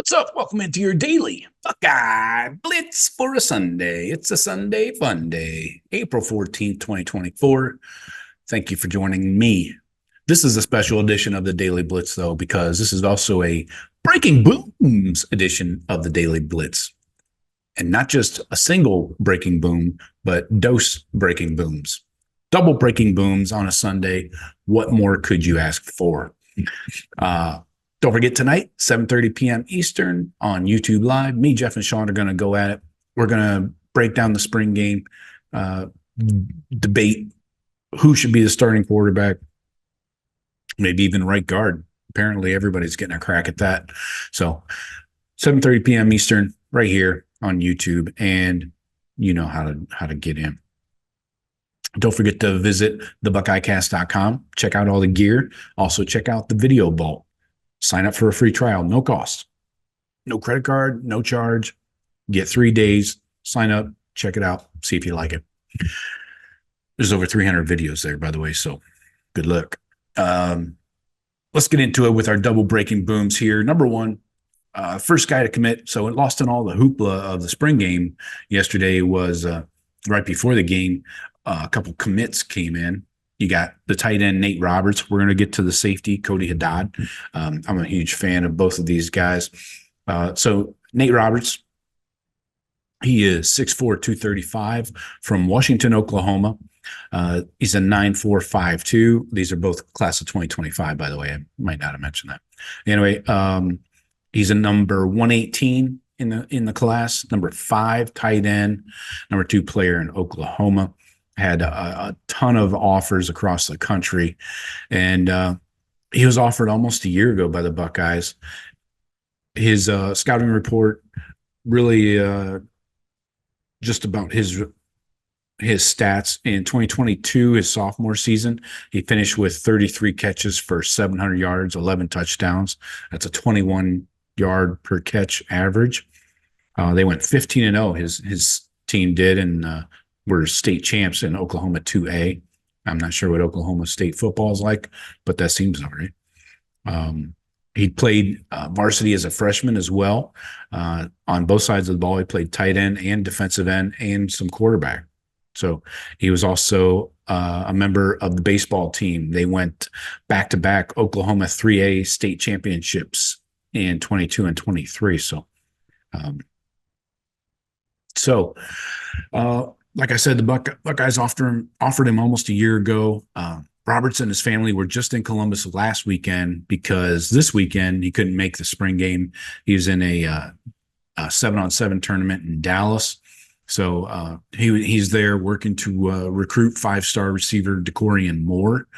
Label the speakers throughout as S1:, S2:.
S1: What's up? Welcome into your daily Buckeye Blitz for a Sunday. It's a Sunday fun day, April 14th, 2024. Thank you for joining me. This is a special edition of the Daily Blitz, though, because this is also a breaking booms edition of the Daily Blitz. And not just a single breaking boom, but dose breaking booms. Double breaking booms on a Sunday. What more could you ask for? Don't forget tonight, 7:30 p.m. Eastern on YouTube Live. Me, Jeff, and Sean are going to go at it. We're going to break down the spring game, debate who should be the starting quarterback, maybe even right guard. Apparently, everybody's getting a crack at that. So 7:30 p.m. Eastern right here on YouTube, and you know how to get in. Don't forget to visit thebuckeyecast.com. Check out all the gear. Also, check out the video vault. Sign up for a free trial, no cost, no credit card, no charge. Get 3 days, sign up, check it out, see if you like it. There's over 300 videos there, by the way, so good luck. Let's get into it with our double breaking booms here. Number one, first guy to commit. So it lost in all the hoopla of the spring game yesterday was right before the game. A couple commits came in. You got the tight end, Nate Roberts. We're going to get to the safety, Cody Haddad. I'm a huge fan of both of these guys. So Nate Roberts, he is 6'4", 235 from Washington, Oklahoma. He's a 9'4", 5'2". These are both class of 2025, by the way. I might not have mentioned that. Anyway, he's a number 118 in the class, number 5 tight end, number 2 player in Oklahoma. Had a ton of offers across the country, and he was offered almost a year ago by the Buckeyes. His scouting report really just about his stats. In 2022, his sophomore season, he finished with 33 catches for 700 yards, 11 touchdowns. That's a 21 yard per catch average. They went 15-0. His team did, and were state champs in Oklahoma 2A. I'm not sure what Oklahoma State football is like, but that seems all right. He played varsity as a freshman as well. On both sides of the ball, he played tight end and defensive end and some quarterback. So he was also a member of the baseball team. They went back-to-back Oklahoma 3A state championships in 22 and 23. Like I said, the Buckeyes offered him almost a year ago. Roberts and his family were just in Columbus last weekend because this weekend he couldn't make the spring game. He was in a 7-on-7 tournament in Dallas. So he's there working to recruit 5-star receiver DeCorian Moore.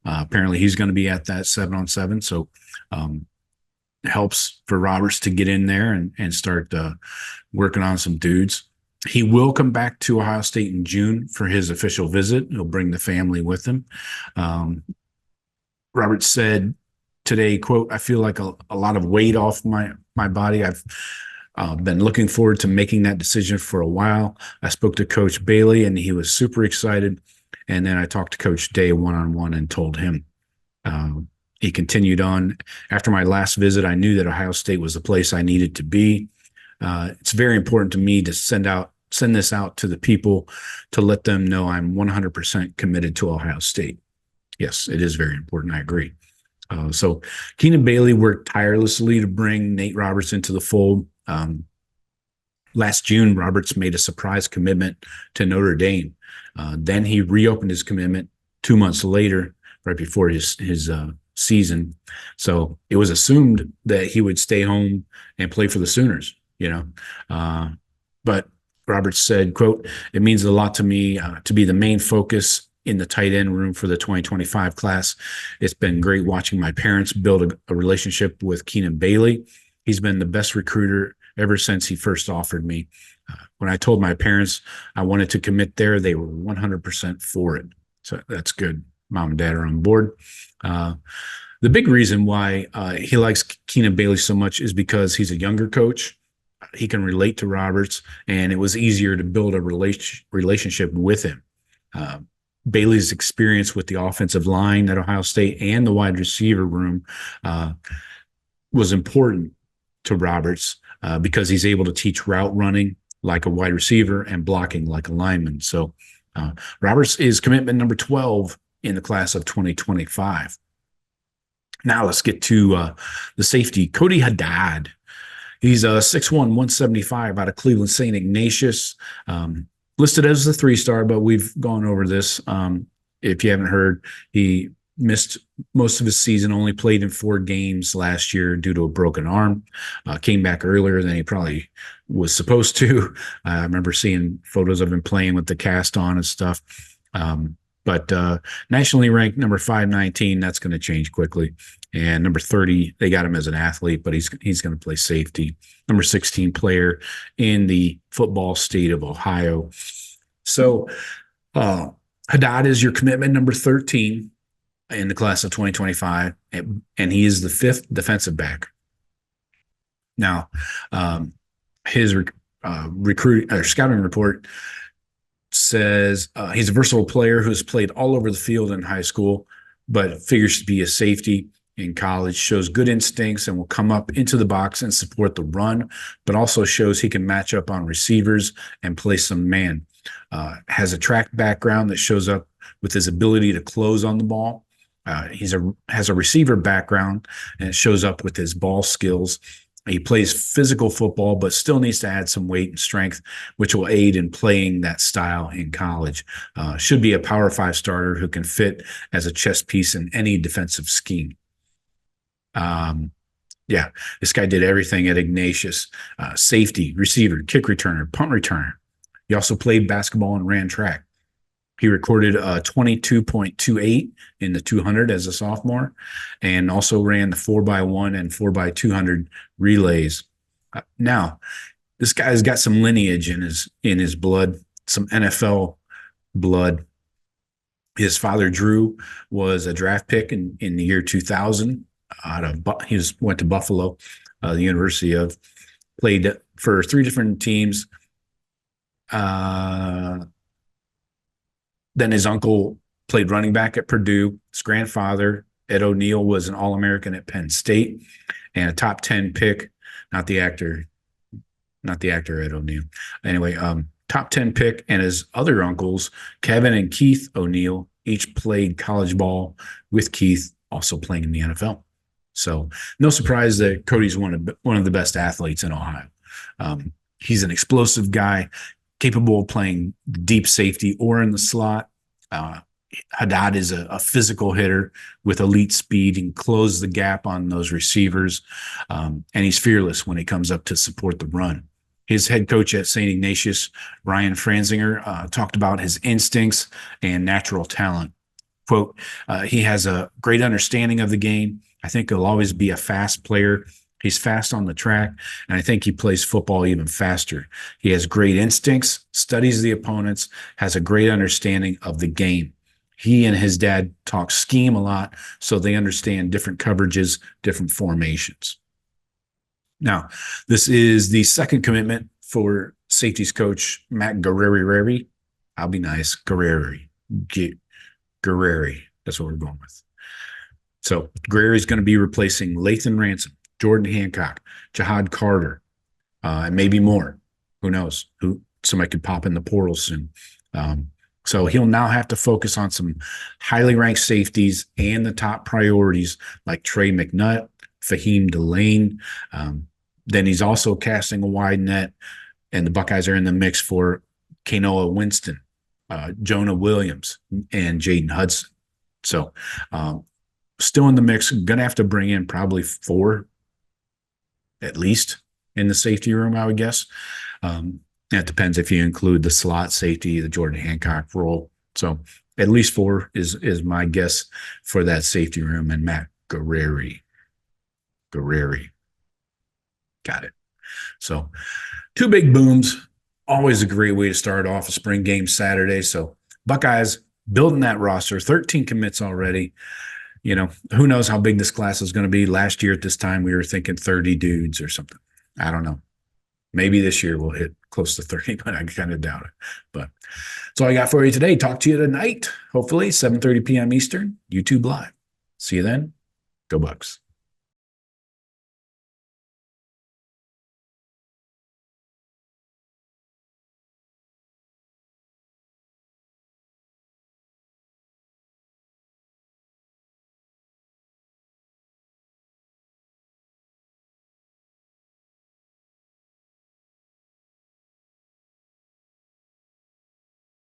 S1: Apparently he's going to be at that 7-on-7. So it helps for Roberts to get in there and start working on some dudes. He will come back to Ohio State in June for his official visit. He'll bring the family with him. Roberts said today, quote, "I feel like a lot of weight off my body. I've been looking forward to making that decision for a while. I spoke to Coach Bailey, and he was super excited. And then I talked to Coach Day one-on-one and told him." He continued on, "After my last visit, I knew that Ohio State was the place I needed to be. It's very important to me to send this out to the people to let them know I'm 100% committed to Ohio State." Yes, it is very important. I agree. So Keenan Bailey worked tirelessly to bring Nate Roberts into the fold. Last June, Roberts made a surprise commitment to Notre Dame. Then he reopened his commitment 2 months later, right before his season. So it was assumed that he would stay home and play for the Sooners. But Roberts said, quote, "It means a lot to me to be the main focus in the tight end room for the 2025 class. It's been great watching my parents build a relationship with Keenan Bailey. He's been the best recruiter ever since he first offered me. When I told my parents I wanted to commit there, they were 100% for it." So that's good. Mom and dad are on board. The big reason why he likes Keenan Bailey so much is because he's a younger coach. He can relate to Roberts, and it was easier to build a relationship with him. Bailey's experience with the offensive line at Ohio State and the wide receiver room was important to Roberts because he's able to teach route running like a wide receiver and blocking like a lineman. So Roberts is commitment number 12 in the class of 2025. Now let's get to the safety, Cody Haddad. He's 6'1", 175 out of Cleveland St. Ignatius. Listed as a 3-star, but we've gone over this. If you haven't heard, he missed most of his season, only played in 4 games last year due to a broken arm. Came back earlier than he probably was supposed to. I remember seeing photos of him playing with the cast on and stuff. But nationally ranked number 519, that's going to change quickly. And number 30, they got him as an athlete, but he's going to play safety. Number 16 player in the football state of Ohio. So Hadad is your commitment number 13 in the class of 2025, and he is the 5th defensive back. Now, his scouting report says he's a versatile player who's played all over the field in high school, but figures to be a safety in college, shows good instincts and will come up into the box and support the run, but also shows he can match up on receivers and play some man. Has a track background that shows up with his ability to close on the ball. Has a receiver background, and it shows up with his ball skills. He plays physical football, but still needs to add some weight and strength, which will aid in playing that style in college. Should be a Power 5 starter who can fit as a chess piece in any defensive scheme. Yeah, this guy did everything at Ignatius. Safety, receiver, kick returner, punt returner. He also played basketball and ran track. He recorded 22.28 in the 200 as a sophomore, and also ran the 4x1 and 4x200 relays. Now, this guy's got some lineage in his blood, some NFL blood. His father, Drew, was a draft pick in the year 2000. He went to Buffalo, the University of, played for 3 different teams. Then his uncle played running back at Purdue. His grandfather, Ed O'Neill, was an All-American at Penn State and a top 10 pick, not the actor Ed O'Neill. Anyway, top 10 pick, and his other uncles, Kevin and Keith O'Neill, each played college ball with Keith, also playing in the NFL. So no surprise that Cody's one of the best athletes in Ohio. He's an explosive guy, capable of playing deep safety or in the slot. Hadad is a physical hitter with elite speed and close the gap on those receivers. And he's fearless when he comes up to support the run. His head coach at St. Ignatius, Brian Franzinger, talked about his instincts and natural talent. Quote, he has a great understanding of the game. I think he'll always be a fast player. He's fast on the track, and I think he plays football even faster. He has great instincts, studies the opponents, has a great understanding of the game. He and his dad talk scheme a lot, so they understand different coverages, different formations. Now, this is the second commitment for safeties coach Matt Guerreri. I'll be nice. Guerreri. That's what we're going with. So Guerreri is going to be replacing Lathan Ransom, Jordan Hancock, Jihad Carter, and maybe more. Who knows? Somebody could pop in the portal soon. So he'll now have to focus on some highly ranked safeties and the top priorities like Trey McNutt, Fahim Delane. Then he's also casting a wide net, and the Buckeyes are in the mix for Kanoa Winston, Jonah Williams, and Jaden Hudson. So still in the mix. Going to have to bring in probably 4 at least in the safety room, I would guess. That depends if you include the slot safety, the Jordan Hancock role. So at least 4 is my guess for that safety room. And Matt Guerreri. Got it. So 2 big booms. Always a great way to start off a spring game Saturday. So Buckeyes building that roster, 13 commits already. You know, who knows how big this class is going to be. Last year at this time, we were thinking 30 dudes or something. I don't know. Maybe this year we'll hit close to 30, but I kind of doubt it. But that's all I got for you today. Talk to you tonight, hopefully, 7:30 p.m. Eastern, YouTube Live. See you then. Go Bucks.